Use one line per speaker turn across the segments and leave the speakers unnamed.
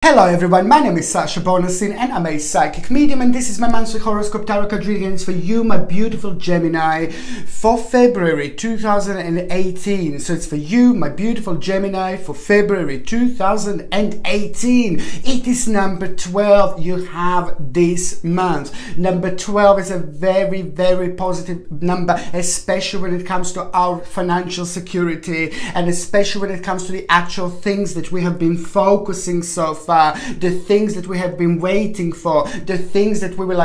Hello everyone, my name is Sasha Bonasin and I'm a psychic medium, and this is my monthly horoscope tarot card readings for you, my beautiful Gemini, for February 2018. So it's for you, my beautiful Gemini, for February 2018. It is number 12 you have this month. Number 12 is a very, very positive number, especially when it comes to our financial security and especially when it comes to the actual things that we have been focusing so far. The things that we have been waiting for, the things that we were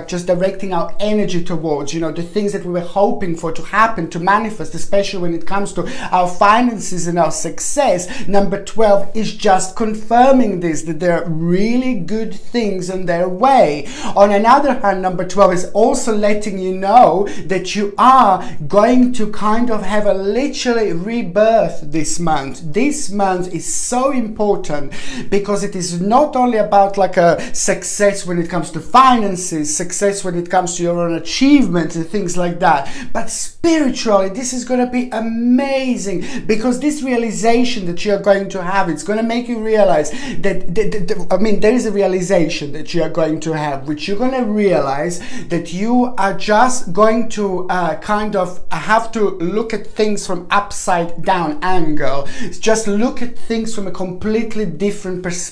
just directing our energy towards, the things that we were hoping for to happen, to manifest, especially when it comes to our finances and our success. Number 12 is just confirming this, that there are really good things on their way. On another hand, number 12 is also letting you know that you are going to kind of have a literally rebirth this month. This month is so important because it is not only about like a success when it comes to finances, success when it comes to your own achievements and things like that, but spiritually this is going to be amazing, because this realization that you're going to have, it's going to make you realize that there is a realization that you are going to have, which you're going to realize that you are just going to kind of have to look at things from upside down angle, just look at things from a completely different perspective,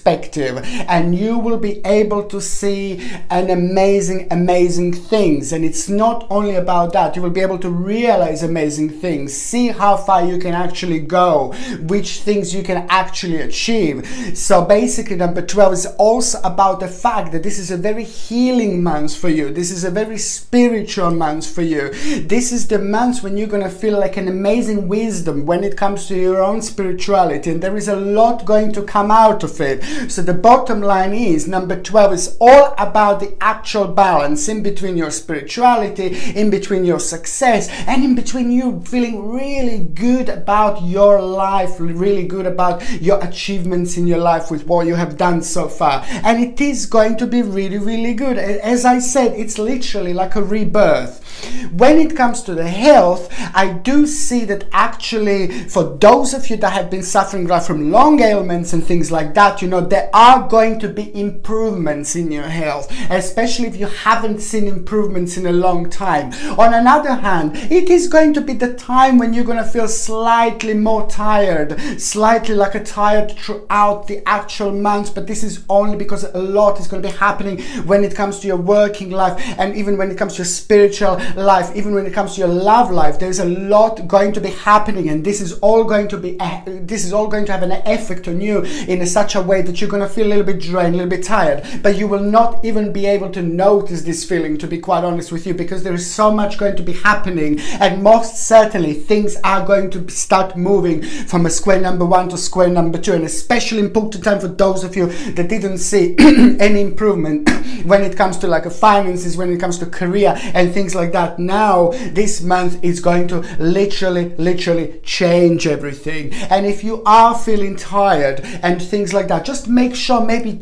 and you will be able to see an amazing things. And it's not only about that, you will be able to realize amazing things, see how far you can actually go, which things you can actually achieve. So basically number 12 is also about the fact that this is a very healing month for you. This is a very spiritual month for you. This is the month when you're going to feel like an amazing wisdom when it comes to your own spirituality, and there is a lot going to come out of it. So the bottom line is number 12 is all about the actual balance in between your spirituality, in between your success, and in between you feeling really good about your life, really good about your achievements in your life with what you have done so far. And it is going to be really good. As I said, it's literally like a rebirth. When it comes to the health, I do see that actually for those of you that have been suffering from long ailments and things like that, there are going to be improvements in your health, especially if you haven't seen improvements in a long time. On another hand, it is going to be the time when you're going to feel slightly more tired, slightly like a tired throughout the actual month, but this is only because a lot is going to be happening when it comes to your working life, and even when it comes to your spiritual life, even when it comes to your love life. There's a lot going to be happening, and this is all going to have an effect on you in such a way that you're going to feel a little bit drained, a little bit tired, but you will not even be able to notice this feeling, to be quite honest with you, because there is so much going to be happening, and most certainly things are going to start moving from a square number 1 to square number 2, and especially important time for those of you that didn't see any improvement when it comes to like finances, when it comes to career and things like that. Now this month is going to literally change everything. And if you are feeling tired and things like that, just make sure maybe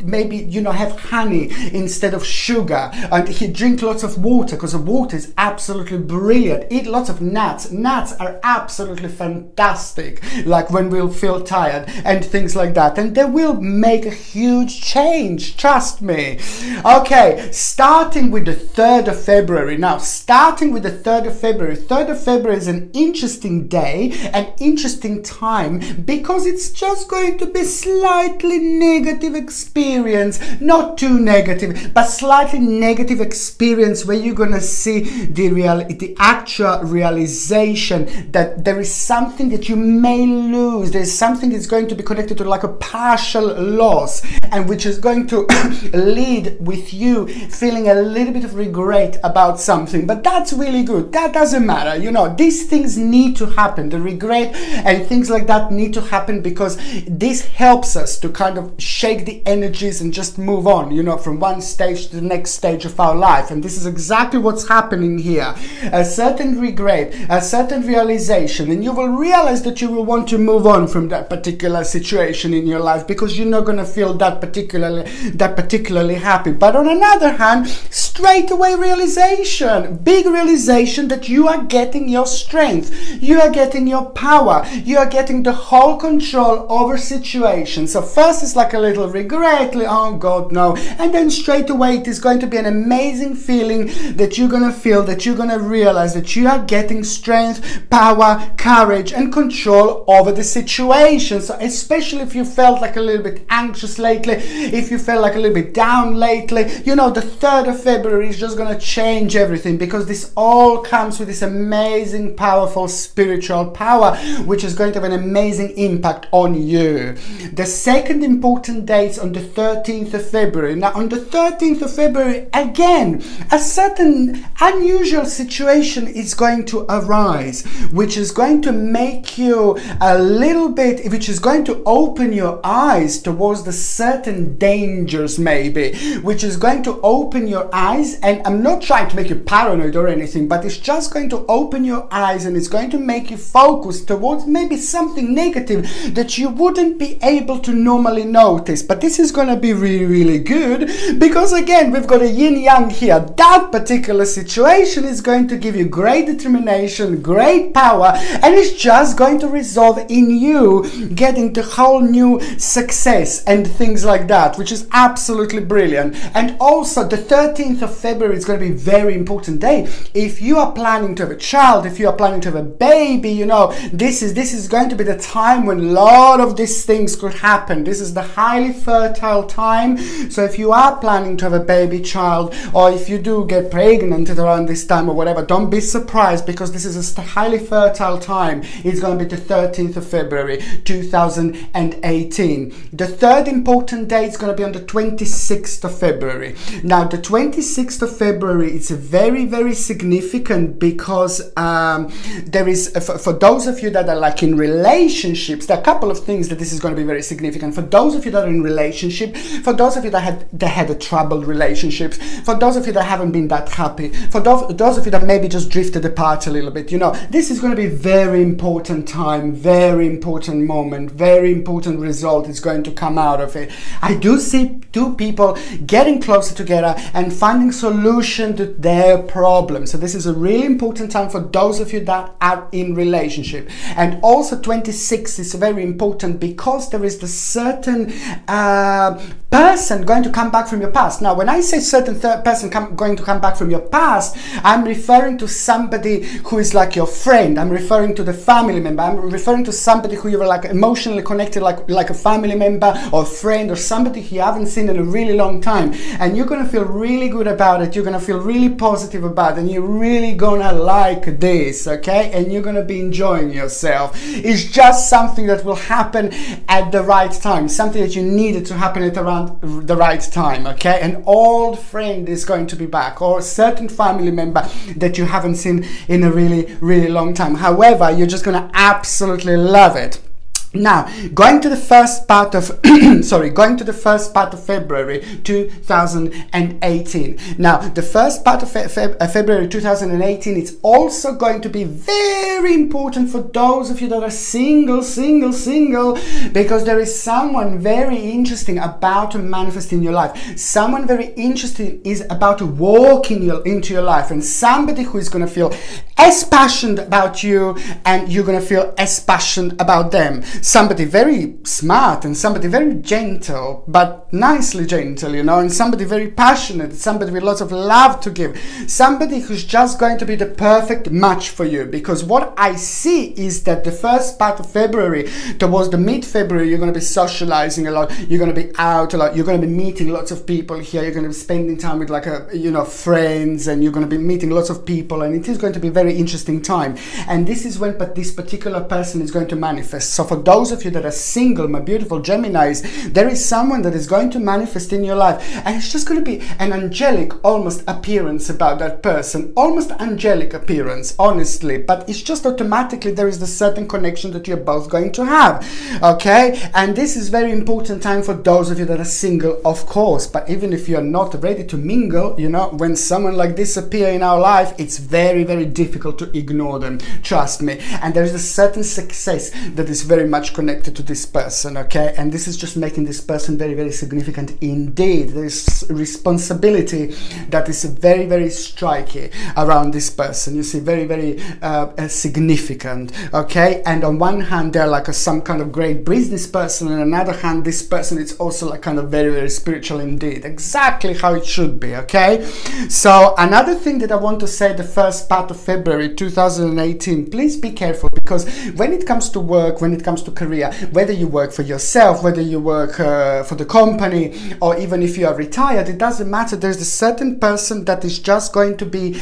have honey instead of sugar, and drink lots of water, because the water is absolutely brilliant. Eat lots of nuts. Nuts are absolutely fantastic, like when we'll feel tired and things like that, and they will make a huge change, trust me. Okay, starting with the 3rd of February. Now, starting with the 3rd of February. 3rd of February is an interesting day, an interesting time, because it's just going to be slightly negative experience, not too negative, but slightly negative experience, where you're going to see the actual realization that there is something that you may lose. There's something that's going to be connected to like a partial loss, and which is going to lead with you feeling a little bit of regret about something. But that's really good. That doesn't matter. These things need to happen. The regret and things like that need to happen, because this helps us to kind of shake the energies and just move on, from one stage to the next stage of our life. And this is exactly what's happening here. A certain regret, a certain realization, and you will realize that you will want to move on from that particular situation in your life, because you're not going to feel that particularly happy. But on another hand, straight away realization, big big realization that you are getting your strength, you are getting your power, you are getting the whole control over situations. So first it's like a little regret, like, oh God, no. And then straight away it is going to be an amazing feeling that you're going to feel, that you're going to realize that you are getting strength, power, courage, and control over the situation. So especially if you felt like a little bit anxious lately, if you felt like a little bit down lately, you know, the 3rd of February is just going to change everything, because this all comes with this amazing, powerful spiritual power, which is going to have an amazing impact on you. The second important date on the 13th of February. Now, on the 13th of February, again, a certain unusual situation is going to arise, which is going to make you a little bit, which is going to open your eyes towards the certain dangers, maybe, which is going to open your eyes. And I'm not trying to make you paranoid or anything, but it's just going to open your eyes, and it's going to make you focus towards maybe something negative that you wouldn't be able to normally notice. But this is going to be really, really good, because again, we've got a yin-yang here. That particular situation is going to give you great determination, great power, and it's just going to resolve in you getting the whole new success and things like that, which is absolutely brilliant. And also the 13th of February is going to be a very important day. If you are planning to have a child, if you are planning to have a baby, you know, this is going to be the time when a lot of these things could happen. This is the highly fertile time. So if you are planning to have a baby child, or if you do get pregnant around this time or whatever, don't be surprised, because this is a highly fertile time. It's going to be the 13th of February 2018. The third important date is going to be on the 26th of February. Now the 26th of February is very, very significant, because there is, for those of you that are like in relationships, there are a couple of things that this is going to be very significant. For those of you that are in relationship, for those of you that had a troubled relationships, for those of you that haven't been that happy, for those of you that maybe just drifted apart a little bit, you know, this is going to be very important time, very important moment, very important result is going to come out of it. I do see two people getting closer together and finding solution to their problems. So this is a really important time for those of you that are in relationship. And also 26 is very important, because there is the certain person going to come back from your past. Now, when I say certain person going to come back from your past, I'm referring to somebody who is like your friend. I'm referring to the family member. I'm referring to somebody who you were like emotionally connected, like a family member or friend, or somebody you haven't seen in a really long time. And you're going to feel really good about it. You're going to feel really positive about it, and you're really going to like this, okay? And you're going to be enjoying yourself. It's just something that will happen at the right time, something that you needed to happen at around the right time, okay? An old friend is going to be back, or a certain family member that you haven't seen in a really, really long time. However, you're just going to absolutely love it. Now, going to the first part of February 2018. Now, the first part of February 2018 is also going to be very important for those of you that are single, because there is someone very interesting about to manifest in your life. Someone very interesting is about to walk into your life, and somebody who is going to feel as passionate about you, and you're going to feel as passionate about them. Somebody very smart, and somebody very gentle, but nicely gentle, you know, and somebody very passionate, somebody with lots of love to give, somebody who's just going to be the perfect match for you. Because what I see is that the first part of February, towards the mid-February, you're going to be socializing a lot, you're going to be out a lot, you're going to be meeting lots of people here, you're going to be spending time with friends, and you're going to be meeting lots of people, and it is going to be a very interesting time. And this is when this particular person is going to manifest. So for those of you that are single, my beautiful Geminis, there is someone that is going to manifest in your life, and it's just going to be an angelic almost appearance about that person, almost angelic appearance, honestly, but it's just automatically there is the certain connection that you're both going to have, okay? And this is very important time for those of you that are single, of course. But even if you're not ready to mingle, you know, when someone like this appear in our life, it's very, very difficult to ignore them, trust me. And there is a certain success that is very much much connected to this person, okay? And this is just making this person very, very significant indeed. There's responsibility that is very, very striking around this person. You see, very, very significant, okay? And on one hand, they're like some kind of great business person, and on the other hand, this person is also like kind of very, very spiritual indeed. Exactly how it should be, okay? So another thing that I want to say, the first part of February 2018, please be careful, because when it comes to work, when it comes to career, whether you work for yourself, whether you work for the company, or even if you are retired, it doesn't matter. There's a certain person that is just going to be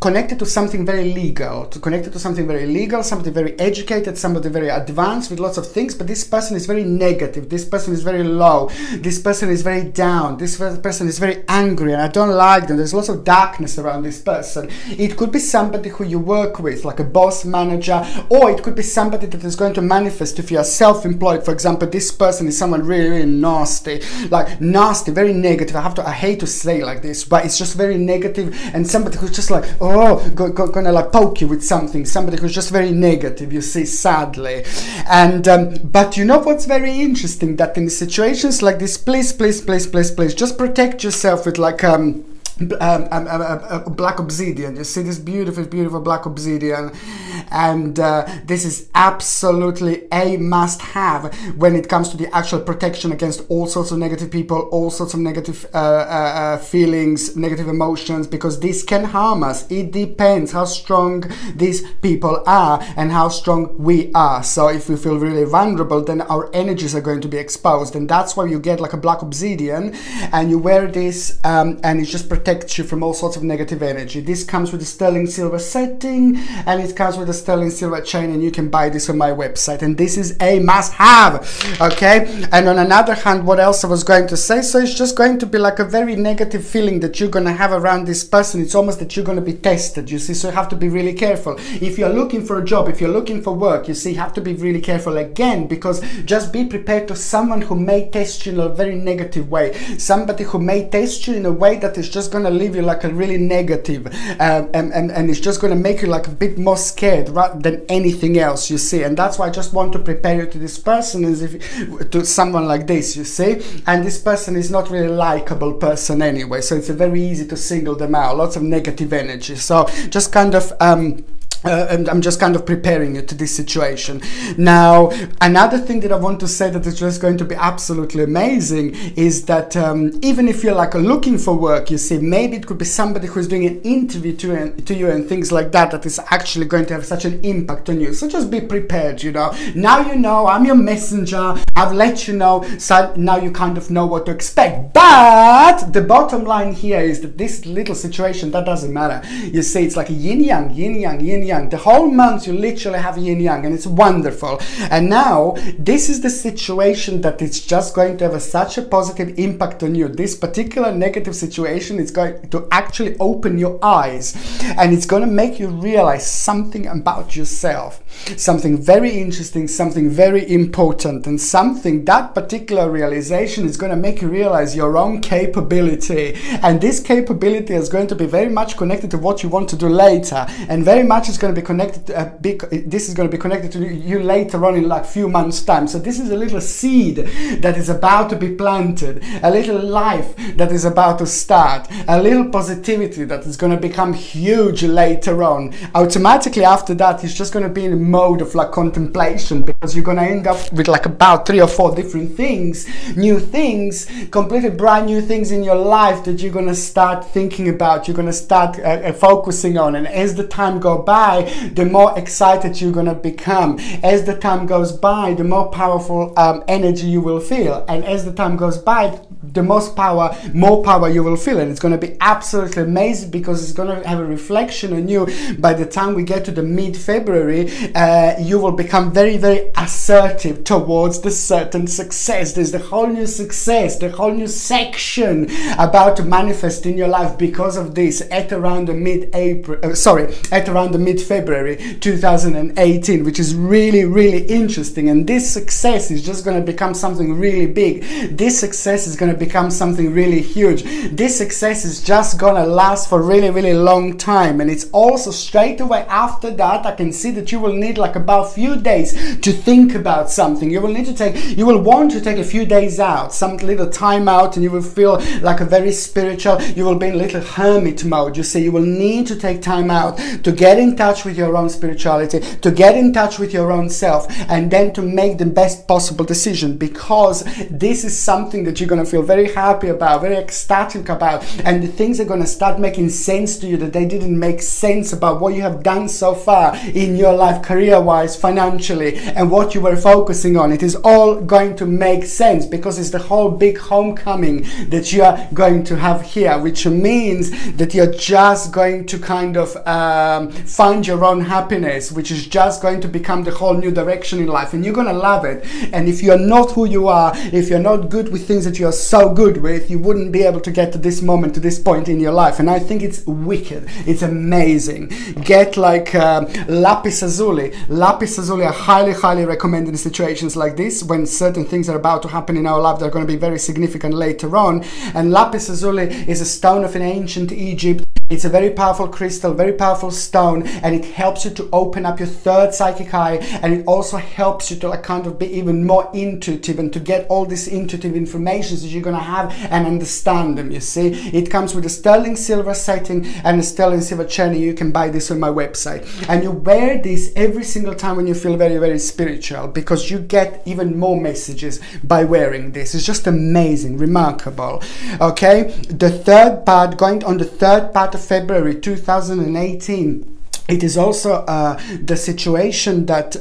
connected to something very legal, somebody very educated, somebody very advanced with lots of things, but this person is very negative, this person is very low, this person is very down, this person is very angry, and I don't like them. There's lots of darkness around this person. It could be somebody who you work with, like a boss, manager, or it could be somebody that is going to manifest. If you are self-employed, for example, this person is someone really, really nasty, like nasty, very negative. I hate to say like this, but it's just very negative, and somebody who's just like, oh, gonna like poke you with something, somebody who's just very negative, you see, sadly. And but you know what's very interesting, that in situations like this, please just protect yourself with like black obsidian. You see this beautiful black obsidian, and this is absolutely a must-have when it comes to the actual protection against all sorts of negative people, all sorts of negative feelings, negative emotions, because this can harm us. It depends how strong these people are and how strong we are. So if we feel really vulnerable, then our energies are going to be exposed, and that's why you get like a black obsidian, and you wear this, and it just protects you from all sorts of negative energy. This comes with a sterling silver setting, and it comes with a sterling silver chain, and you can buy this on my website, and this is a must-have, okay? And on another hand, what else I was going to say, so it's just going to be like a very negative feeling that you're going to have around this person. It's almost that you're going to be tested, you see, so you have to be really careful. If you're looking for a job, if you're looking for work, you see, you have to be really careful again, because just be prepared to someone who may test you in a very negative way, somebody who may test you in a way that is just going to leave you like a really negative, and it's just going to make you like a bit more scared rather than anything else, you see. And that's why I just want to prepare you to this person, as if to someone like this, you see. And this person is not really likable person anyway, so it's very easy to single them out, lots of negative energy. So just kind of and I'm just kind of preparing you to this situation. Now, another thing that I want to say that is just going to be absolutely amazing is that even if you're like looking for work, you see, maybe it could be somebody who's doing an interview to you and things like that, that is actually going to have such an impact on you. So just be prepared, you know. Now you know, I'm your messenger, I've let you know, so now you kind of know what to expect. But the bottom line here is that this little situation, that doesn't matter. You see, it's like a yin-yang, yin-yang, yin-yang. The whole month you literally have yin-yang, and it's wonderful. And now this is the situation that it's just going to have such a positive impact on you. This particular negative situation is going to actually open your eyes, and it's going to make you realize something about yourself, something very interesting, something very important, and something, that particular realization is going to make you realize your own capability. And this capability is going to be very much connected to what you want to do later, and very much is going to be connected to this is going to be connected to you later on in like few months time. So this is a little seed that is about to be planted, a little life that is about to start, a little positivity that is going to become huge later on. Automatically after that, it's just going to be in a mode of like contemplation, because you're going to end up with like about 3 or 4 different things, new things, completely brand new things in your life that you're going to start thinking about, you're going to start focusing on. And as the time goes by, the more excited you're going to become. As the time goes by, the more powerful energy you will feel. And as the time goes by, the more power you will feel. And it's going to be absolutely amazing, because it's going to have a reflection on you. By the time we get to the mid-February, you will become very, very assertive towards the certain success. There's the whole new success, the whole new section about to manifest in your life because of this at around the mid-April, at around the mid mid-February 2018, which is really, really interesting. And this success is just going to become something really big. This success is going to become something really huge. This success is just going to last for really, really long time. And it's also straight away after that, I can see that you will need like about a few days to think about something. You will want to take a few days out, some little time out, and you will feel like a very spiritual, you will be in a little hermit mode. You see, you will need to take time out to get in touch with your own spirituality, to get in touch with your own self, and then to make the best possible decision, because this is something that you're going to feel very happy about, very ecstatic about, and the things are going to start making sense to you that they didn't make sense about what you have done so far in your life, career-wise, financially, and what you were focusing on. It is all going to make sense because it's the whole big homecoming that you are going to have here, which means that you're just going to kind of find your own happiness, which is just going to become the whole new direction in life, and you're going to love it. And if you're not who you are, if you're not good with things that you're so good with, you wouldn't be able to get to this moment, to this point in your life. And I think it's wicked. It's amazing. Get like lapis lazuli. Lapis lazuli I highly, highly recommend in situations like this, when certain things are about to happen in our life that are going to be very significant later on. And lapis lazuli is a stone of an ancient Egypt. It's a very powerful crystal, very powerful stone, and it helps you to open up your third psychic eye, and it also helps you to like kind of be even more intuitive and to get all this intuitive information that you're going to have and understand them, you see. It comes with a sterling silver setting and a sterling silver chain. You can buy this on my website. And you wear this every single time when you feel very, very spiritual, because you get even more messages by wearing this. It's just amazing, remarkable. Okay, the third part, going on the third part of February 2018, it is also the situation that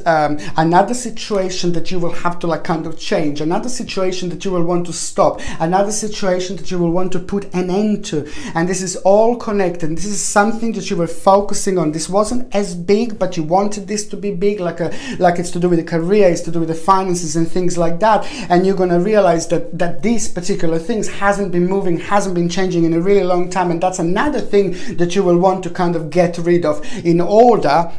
another situation that you will have to like kind of change, another situation that you will want to stop, another situation that you will want to put an end to. And this is all connected. This is something that you were focusing on. This wasn't as big, but you wanted this to be big, like it's to do with the career, it's to do with the finances and things like that. And you're going to realize that these particular things hasn't been moving, hasn't been changing in a really long time. And that's another thing that you will want to kind of get rid of in order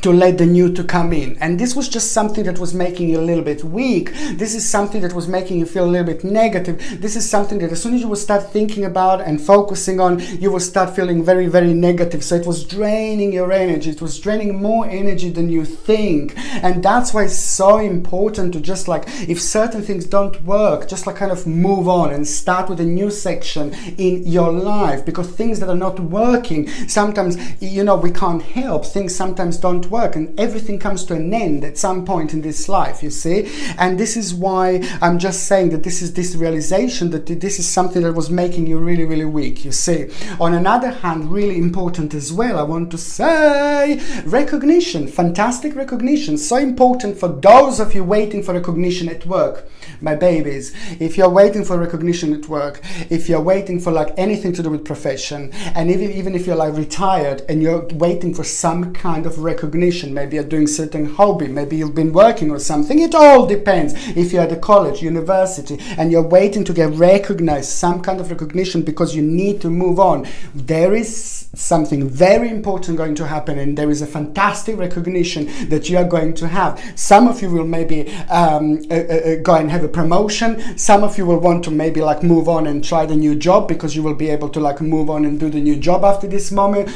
to let the new to come in. And this was just something that was making you a little bit weak. This is something that was making you feel a little bit negative. This is something that as soon as you will start thinking about and focusing on, you will start feeling very, very negative. So it was draining your energy. It was draining more energy than you think. And that's why it's so important to just like, if certain things don't work, just like kind of move on and start with a new section in your life, because things that are not working, sometimes, you know, we can't help. Things sometimes don't work, and everything comes to an end at some point in this life, you see. And this is why I'm just saying that this is this realization that this is something that was making you really, really weak, you see. On another hand, really important as well, I want to say recognition, fantastic recognition, so important for those of you waiting for recognition at work. My babies, if you're waiting for recognition at work, if you're waiting for like anything to do with profession, and even if you're like retired and you're waiting for some kind of recognition, maybe you're doing certain hobby, maybe you've been working or something, it all depends. If you're at a college, university, and you're waiting to get recognized, some kind of recognition because you need to move on, there is something very important going to happen, and there is a fantastic recognition that you are going to have. Some of you will maybe go and have a promotion. Some of you will want to maybe like move on and try the new job, because you will be able to like move on and do the new job after this moment.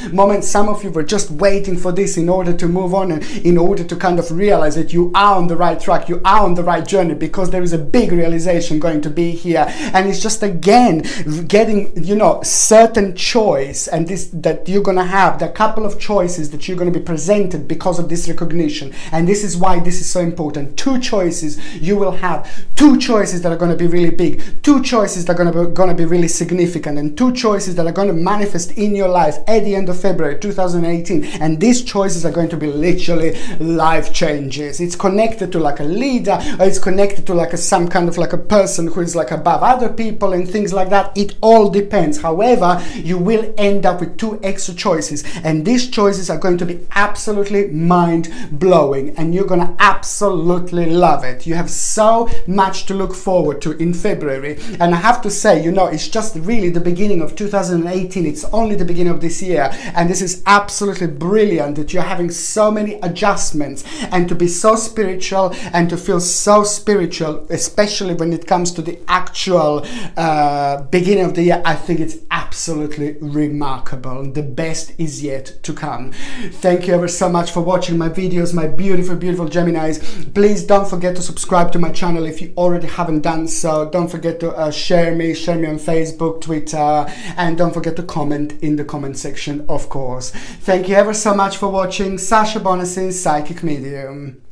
Some of you were just waiting for this in order to move on, and in order to kind of realize that you are on the right track, you are on the right journey, because there is a big realization going to be here. And it's just again getting, you know, certain choice, and this that you're going to have the couple of choices that you're going to be presented because of this recognition. And this is why this is so important. Two choices you will have, two choices that are going to be really big, two choices that are going to be really significant, and two choices that are going to manifest in your life at the end of February 2018. And these choices are going to to be literally life changes. It's connected to like a leader, or it's connected to like some kind of like a person who is like above other people and things like that. It all depends. However, you will end up with 2 extra choices, and these choices are going to be absolutely mind-blowing, and you're gonna absolutely love it. You have so much to look forward to in February, and I have to say, you know, it's just really the beginning of 2018. It's only the beginning of this year, and this is absolutely brilliant that you're having so many adjustments, and to be so spiritual and to feel so spiritual, especially when it comes to the actual beginning of the year. I think it's absolutely remarkable. The best is yet to come. Thank you ever so much for watching my videos, my beautiful Geminis. Please don't forget to subscribe to my channel if you already haven't done so. Don't forget to share me on Facebook, Twitter, and don't forget to comment in the comment section, of course. Thank you ever so much for watching. Sasha Bonasin, Psychic Medium.